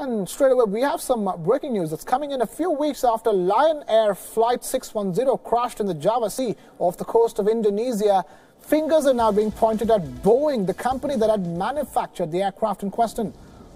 And straight away, we have some breaking news that's coming in a few weeks after Lion Air Flight 610 crashed in the Java Sea off the coast of Indonesia. Fingers are now being pointed at Boeing, the company that had manufactured the aircraft in question.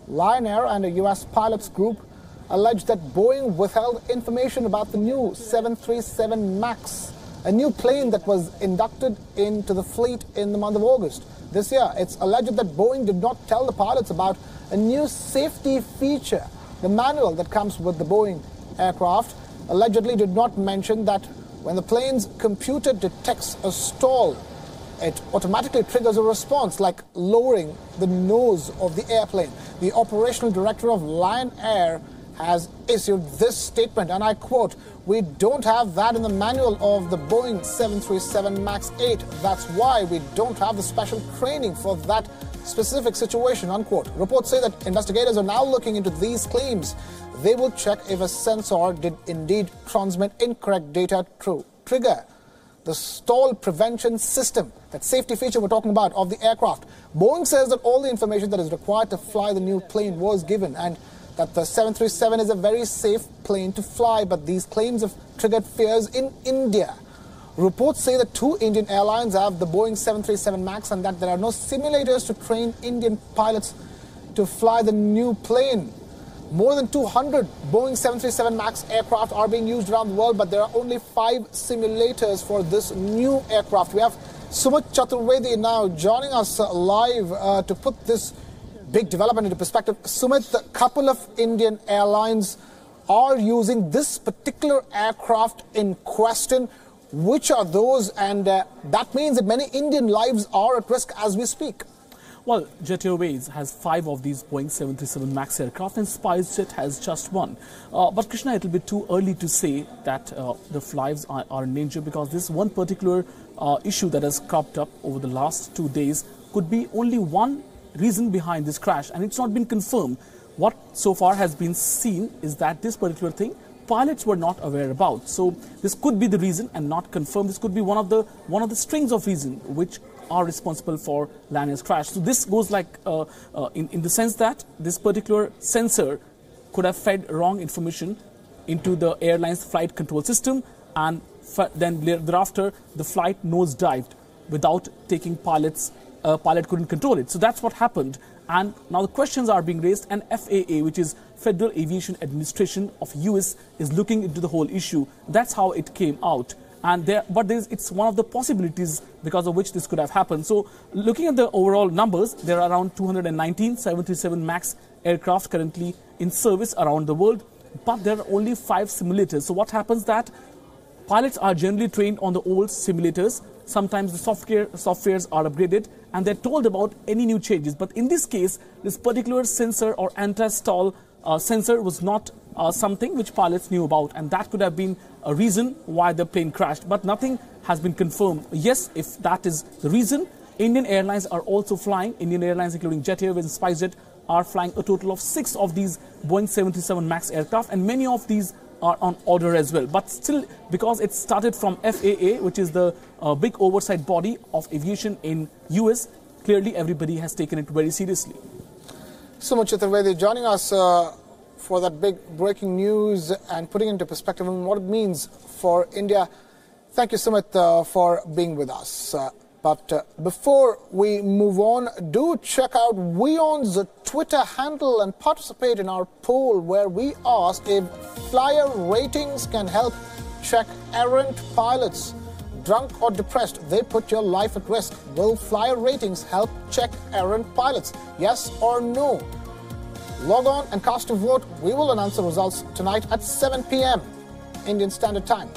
Lion Air and a U.S. pilots group alleged that Boeing withheld information about the new 737 MAX, a new plane that was inducted into the fleet in the month of August. This year, it's alleged that Boeing did not tell the pilots about a new safety feature. The manual that comes with the Boeing aircraft allegedly did not mention that when the plane's computer detects a stall, it automatically triggers a response like lowering the nose of the airplane. The operational director of Lion Air has issued this statement, and I quote, "We don't have that in the manual of the Boeing 737 MAX 8. That's why we don't have the special training for that specific situation," unquote. Reports say that investigators are now looking into these claims. They will check if a sensor did indeed transmit incorrect data to trigger the stall prevention system, that safety feature we're talking about of the aircraft. Boeing says that all the information that is required to fly the new plane was given, and that the 737 is a very safe plane to fly, but these claims have triggered fears in India. Reports say that 2 Indian airlines have the Boeing 737 MAX and that there are no simulators to train Indian pilots to fly the new plane. More than 200 Boeing 737 MAX aircraft are being used around the world, but there are only 5 simulators for this new aircraft. We have Sumit Chaturvedi now joining us live to put this big development into perspective. Sumit, a couple of Indian airlines are using this particular aircraft in question. Which are those? And that means that many Indian lives are at risk as we speak. Well, Jet Airways has 5 of these Boeing 737 MAX aircraft and SpiceJet has just 1. But Krishna, it will be too early to say that the lives are in danger, because this one particular issue that has cropped up over the last 2 days could be only one reason behind this crash, and it's not been confirmed. What so far has been seen is that this particular thing pilots were not aware about. So this could be the reason and not confirmed. This could be one of the strings of reasons which are responsible for Lion Air's crash. So this goes like in the sense that this particular sensor could have fed wrong information into the airline's flight control system, and then thereafter the flight nosedived without taking pilot couldn't control it. So that's what happened. And now the questions are being raised, and FAA, which is Federal Aviation Administration of US, is looking into the whole issue. That's how it came out. And it's one of the possibilities because of which this could have happened. So looking at the overall numbers, there are around 219 737 MAX aircraft currently in service around the world, but there are only 5 simulators. So what happens that pilots are generally trained on the old simulators. Sometimes the softwares are upgraded and they're told about any new changes. But in this case, this particular sensor or anti-stall sensor was not something which pilots knew about, and that could have been a reason why the plane crashed. But nothing has been confirmed. Yes, if that is the reason, Indian airlines are also flying. Indian airlines, including Jet Airways and SpiceJet, are flying a total of 6 of these Boeing 737 MAX aircraft, and many of these are on order as well. But still, because it started from FAA, which is the big oversight body of aviation in US, clearly everybody has taken it very seriously. Sumit Chaturvedi joining us for that big breaking news and putting into perspective on what it means for India. Thank you, Sumit, for being with us. But before we move on, do check out Wion's Twitter handle and participate in our poll where we ask if flyer ratings can help check errant pilots. Drunk or depressed, they put your life at risk. Will flyer ratings help check errant pilots? Yes or no? Log on and cast a vote. We will announce the results tonight at 7 p.m. Indian Standard Time.